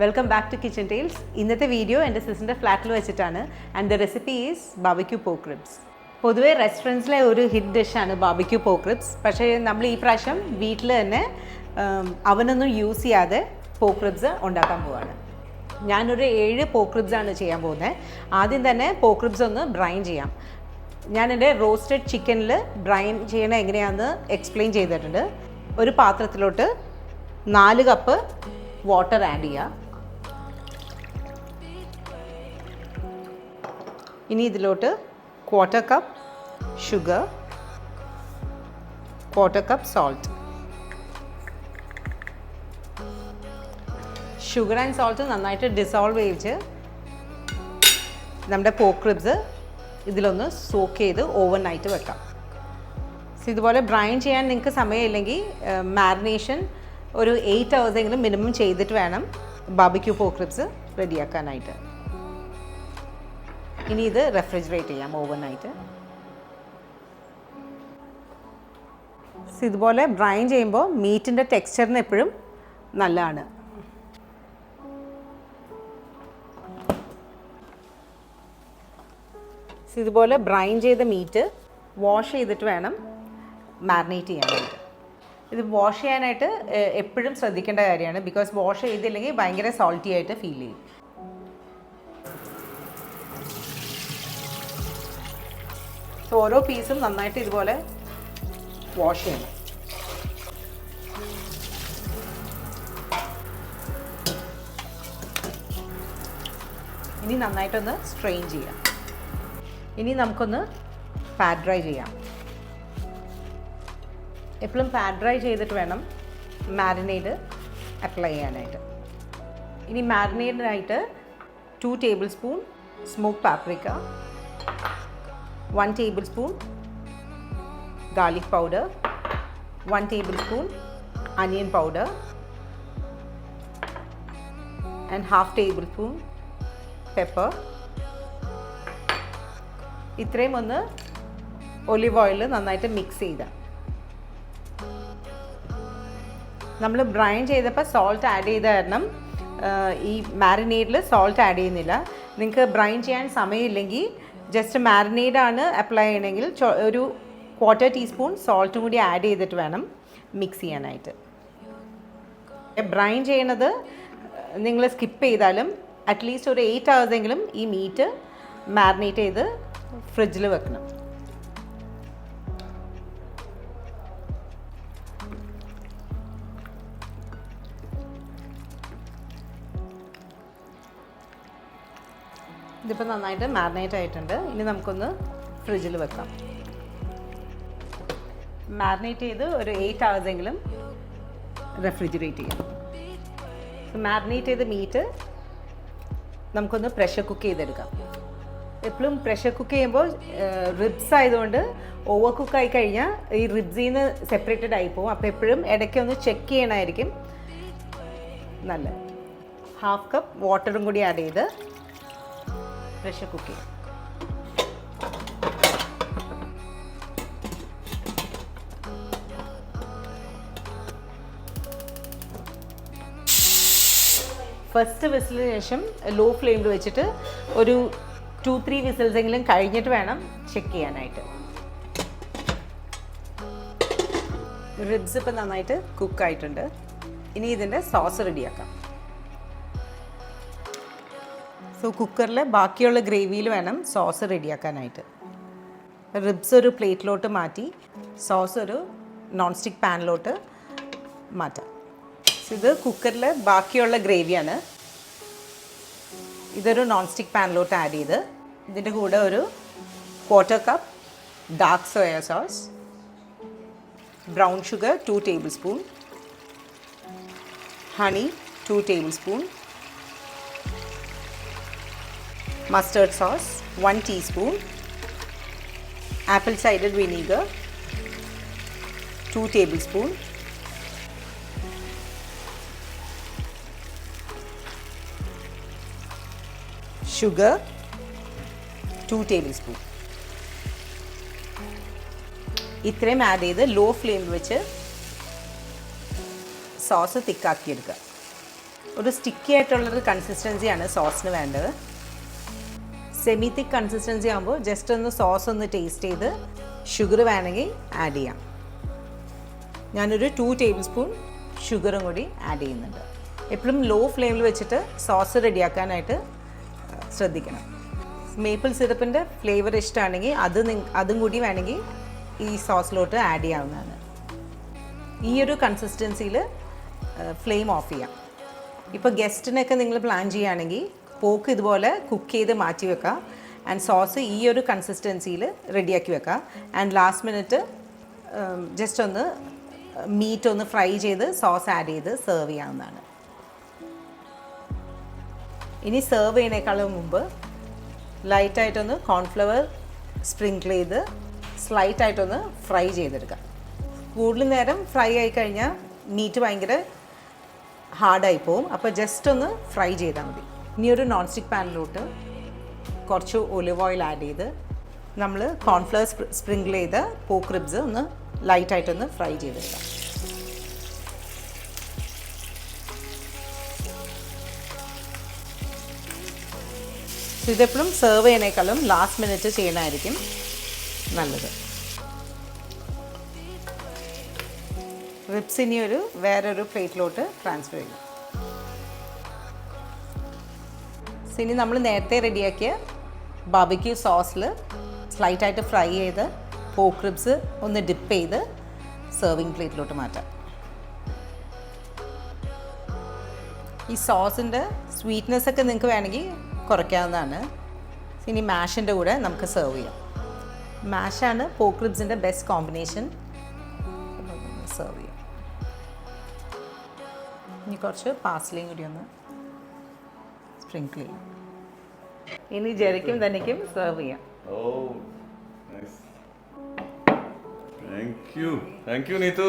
Welcome back to Kitchen Tales. ഇന്നത്തെ video എൻ്റെ സിസ്റ്ററിൻ്റെ ഫ്ലാറ്റിൽ വെച്ചിട്ടാണ് and the recipe is barbecue pork ribs. പൊതുവേ റെസ്റ്റോറൻറ്റ്സിലെ ഒരു ഹിറ്റ് ഡിഷാണ് ബാർബിക്യൂ പോർക്ക് റിബ്സ്. പക്ഷേ നമ്മൾ ഈ പ്രാവശ്യം വീട്ടിൽ തന്നെ അവനൊന്നും യൂസ് ചെയ്യാതെ പോർക്ക് റിബ്സ് ഉണ്ടാക്കാൻ പോവാണ്. ഞാനൊരു 7 പോർക്ക് റിബ്സാണ് ചെയ്യാൻ പോകുന്നത്. ആദ്യം തന്നെ പോർക്ക് റിബ്സ് ഒന്ന് ബ്രൈൻ ചെയ്യാം. ഞാനെൻ്റെ റോസ്റ്റഡ് ചിക്കനിൽ ബ്രൈൻ ചെയ്യണത് എങ്ങനെയാണെന്ന് എക്സ്പ്ലെയിൻ ചെയ്തിട്ടുണ്ട്. ഒരു പാത്രത്തിലോട്ട് 4 കപ്പ് വാട്ടർ ആഡ് ചെയ്യുക. ഇനി ഇതിലോട്ട് 1/4 cup sugar, 1/4 cup salt. Sugar and salt നന്നായിട്ട് ഡിസോൾവ് ചെയ്യിച്ച് നമ്മുടെ പോർക്ക് റിബ്സ് ഇതിലൊന്ന് സോക്ക് ചെയ്ത് ഓവർനൈറ്റ് വെക്കാം. സോ ഇതുപോലെ ബ്രൈൻ ചെയ്യാൻ നിങ്ങൾക്ക് സമയമില്ലെങ്കിൽ മാരിനേഷൻ ഒരു 8 hours എങ്കിലും മിനിമം ചെയ്തിട്ട് വേണം ബാർബിക്യൂ പോർക്ക് റിബ്സ് റെഡിയാക്കാനായിട്ട്. ഇനി ഇത് റെഫ്രിജറേറ്റ് ചെയ്യാം ഓവർനൈറ്റ്. ഇതുപോലെ ബ്രൈൻ ചെയ്യുമ്പോൾ മീറ്റിൻ്റെ ടെക്സ്ചറിന് എപ്പോഴും നല്ലതാണ്. ഇതുപോലെ ബ്രൈൻ ചെയ്ത മീറ്റ് വാഷ് ചെയ്തിട്ട് വേണം മാരിനേറ്റ് ചെയ്യാനായിട്ട്. ഇത് വാഷ് ചെയ്യാനായിട്ട് എപ്പോഴും ശ്രദ്ധിക്കേണ്ട കാര്യമാണ്. ബിക്കോസ് വാഷ് ചെയ്തില്ലെങ്കിൽ ഭയങ്കര സോൾട്ടി ആയിട്ട് ഫീൽ ചെയ്യും. സോ ഓരോ പീസും നന്നായിട്ട് ഇതുപോലെ വാഷ് ചെയ്യണം. ഇനി നന്നായിട്ടൊന്ന് സ്ട്രെയിൻ ചെയ്യാം. ഇനി നമുക്കൊന്ന് പാറ്റ് ഡ്രൈ ചെയ്യാം. എപ്പോഴും പാറ്റ് ഡ്രൈ ചെയ്തിട്ട് വേണം മാരിനേഡ് അപ്ലൈ ചെയ്യാനായിട്ട്. ഇനി മാരിനേഡിനായിട്ട് 2 tablespoon smoked paprika, 1 tablespoon garlic powder, 1 tablespoon onion powder and 1/2 tablespoon pepper. ഇത്രയും ഒന്ന് ഒലിവ് ഓയിൽ നന്നായിട്ട് മിക്സ് ചെയ്ത. നമ്മൾ ബ്രൈൻ ചെയ്തപ്പോൾ സോൾട്ട് ആഡ് ചെയ്ത കാരണം ഈ മാരിനേഡിൽ സോൾട്ട് ആഡ് ചെയ്യുന്നില്ല. നിങ്ങൾക്ക് ബ്രൈൻ ചെയ്യാൻ സമയമില്ലെങ്കിൽ ജസ്റ്റ് മാരിനേഡാണ് അപ്ലൈ ചെയ്യണമെങ്കിൽ ഒരു 1/4 teaspoon സോൾട്ടും കൂടി ആഡ് ചെയ്തിട്ട് വേണം മിക്സ് ചെയ്യാനായിട്ട്. ബ്രൈൻ ചെയ്യണത് നിങ്ങൾ സ്കിപ്പ് ചെയ്താലും അറ്റ്ലീസ്റ്റ് ഒരു 8 hours എങ്കിലും ഈ മീറ്റ് മാരിനേറ്റ് ചെയ്ത് ഫ്രിഡ്ജിൽ വെക്കണം. ഇതിപ്പോൾ നന്നായിട്ട് മാരിനേറ്റ് ആയിട്ടുണ്ട്. ഇനി നമുക്കൊന്ന് ഫ്രിഡ്ജിൽ വെക്കാം. മാരിനേറ്റ് ചെയ്ത് ഒരു 8 hours എങ്കിലും റെഫ്രിജറേറ്റ് ചെയ്യാം. മാരിനേറ്റ് ചെയ്ത മീറ്റ് നമുക്കൊന്ന് പ്രഷർ കുക്ക് ചെയ്തെടുക്കാം. എപ്പോഴും പ്രഷർ കുക്ക് ചെയ്യുമ്പോൾ റിബ്സ് ആയതുകൊണ്ട് ഓവർ കുക്കായി കഴിഞ്ഞാൽ ഈ റിബ്സിൽ നിന്ന് സെപ്പറേറ്റഡ് ആയി പോകും. അപ്പോൾ എപ്പോഴും ഇടയ്ക്കൊന്ന് ചെക്ക് ചെയ്യണമായിരിക്കും നല്ലത്. 1/2 കപ്പ് വാട്ടറും കൂടി ആഡ് ചെയ്ത് പ്രഷർ കുക്ക് ചെയ്യും. ഫസ്റ്റ് വിസിലിന് ശേഷം ലോ ഫ്ലെയിമിൽ വെച്ചിട്ട് ഒരു 2-3 വിസിൽസ് എങ്കിലും കഴിഞ്ഞിട്ട് വേണം ചെക്ക് ചെയ്യാനായിട്ട്. റിബ്സ് ഇപ്പം നന്നായിട്ട് കുക്കായിട്ടുണ്ട്. ഇനി ഇതിൻ്റെ സോസ് റെഡിയാക്കാം. സോ കുക്കറിൽ ബാക്കിയുള്ള ഗ്രേവിയിൽ വേണം സോസ് റെഡിയാക്കാനായിട്ട്. റിബ്സ് ഒരു പ്ലേറ്റിലോട്ട് മാറ്റി സോസ് ഒരു നോൺ സ്റ്റിക്ക് പാനിലോട്ട് മാറ്റാം. ഇത് കുക്കറിൽ ബാക്കിയുള്ള ഗ്രേവിയാണ്. ഇതൊരു നോൺ സ്റ്റിക്ക് പാനിലോട്ട് ആഡ് ചെയ്ത് ഇതിൻ്റെ കൂടെ ഒരു 1/4 cup dark soya sauce, brown sugar 2 tablespoon, honey 2 tablespoon, mustard sauce 1 teaspoon, apple cider vinegar 2 tablespoon, sugar 2 tablespoon. ഇത്രയും ആഡ് ചെയ്ത് ലോ ഫ്ലെയിമിൽ വെച്ച് സോസ് തിക്കാക്കിയെടുക്കുക. ഒരു സ്റ്റിക്കി ആയിട്ടുള്ളൊരു കൺസിസ്റ്റൻസിയാണ് സോസിന് വേണ്ടത്. സെമി തിക്ക് കൺസിസ്റ്റൻസി ആകുമ്പോൾ ജസ്റ്റ് ഒന്ന് സോസ് ഒന്ന് ടേസ്റ്റ് ചെയ്ത് ഷുഗർ വേണമെങ്കിൽ ആഡ് ചെയ്യാം. ഞാനൊരു 2 ടേബിൾ സ്പൂൺ ഷുഗറും കൂടി ആഡ് ചെയ്യുന്നുണ്ട്. എപ്പോഴും ലോ ഫ്ലെയിമിൽ വെച്ചിട്ട് സോസ് റെഡിയാക്കാനായിട്ട് ശ്രദ്ധിക്കണം. മേപ്പിൾ സിറപ്പിൻ്റെ ഫ്ലേവർ ഇഷ്ടമാണെങ്കിൽ അതും കൂടി വേണമെങ്കിൽ ഈ സോസിലോട്ട് ആഡ് ചെയ്യാവുന്നതാണ്. ഈ ഒരു കൺസിസ്റ്റൻസിയിൽ ഫ്ലെയിം ഓഫ് ചെയ്യാം. ഇപ്പോൾ ഗസ്റ്റിനൊക്കെ നിങ്ങൾ പ്ലാൻ ചെയ്യുകയാണെങ്കിൽ പോക്ക് ഇതുപോലെ കുക്ക് ചെയ്ത് മാറ്റി വെക്കുക. ആൻഡ് സോസ് ഈ ഒരു കൺസിസ്റ്റൻസിയിൽ റെഡിയാക്കി വെക്കുക. ആൻഡ് ലാസ്റ്റ് മിനിറ്റ് ജസ്റ്റ് ഒന്ന് മീറ്റ് ഒന്ന് ഫ്രൈ ചെയ്ത് സോസ് ആഡ് ചെയ്ത് സെർവ് ചെയ്യാവുന്നതാണ്. ഇനി സെർവ് ചെയ്യുന്നതിനേക്കാളും മുമ്പ് ലൈറ്റായിട്ടൊന്ന് കോൺഫ്ലവർ സ്പ്രിങ്കിൾ ചെയ്ത് സ്ലൈറ്റായിട്ടൊന്ന് ഫ്രൈ ചെയ്തെടുക്കാം. കൂടുതൽ നേരം ഫ്രൈ ആയി കഴിഞ്ഞാൽ മീറ്റ് ഭയങ്കര ഹാർഡായി പോവും. അപ്പോൾ ജസ്റ്റ് ഒന്ന് ഫ്രൈ ചെയ്താൽ മതി. ഇനി ഒരു നോൺ സ്റ്റിക്ക് പാനിലോട്ട് കുറച്ച് ഒലിവ് ഓയിൽ ആഡ് ചെയ്ത് നമ്മൾ കോൺഫ്ലവർ സ്പ്രിങ്കിൾ ചെയ്ത പോക്ക് റിബ്സ് ഒന്ന് ലൈറ്റായിട്ടൊന്ന് ഫ്രൈ ചെയ്തെടുക്കാം. ഇതെപ്പോഴും സെർവ് ചെയ്യുന്നതിനേക്കാളും ലാസ്റ്റ് മിനിറ്റ് ചെയ്യണമായിരിക്കും നല്ലത്. റിബ്സ് ഇനി വേറൊരു പ്ലേറ്റിലോട്ട് ട്രാൻസ്ഫർ ചെയ്യും. ഇനി നമ്മൾ നേരത്തെ റെഡിയാക്കിയ ബാർബിക്യൂ സോസിൽ സ്ലൈറ്റായിട്ട് ഫ്രൈ ചെയ്ത് പോക്ക് റിബ്സ് ഒന്ന് ഡിപ്പ് ചെയ്ത് സെർവിങ് പ്ലേറ്റിലോട്ട് മാറ്റാം. ഈ സോസിൻ്റെ സ്വീറ്റ്നെസ് ഒക്കെ നിങ്ങൾക്ക് വേണമെങ്കിൽ കുറയ്ക്കാവുന്നതാണ്. ഇനി മാഷിൻ്റെ കൂടെ നമുക്ക് സെർവ് ചെയ്യാം. മാഷാണ് പോക്ക് റിബ്സിൻ്റെ ബെസ്റ്റ് കോമ്പിനേഷൻ. സെർവ് ചെയ്യാം. ഇനി കുറച്ച് പാസ്ലയും കൂടി ഒന്ന് സ്പ്രിങ്കിൾ ചെയ്യാം. ഇനി ജെറിക്കും തനിക്കും സെർവ് ചെയ്യാം. Thank you, Neetu.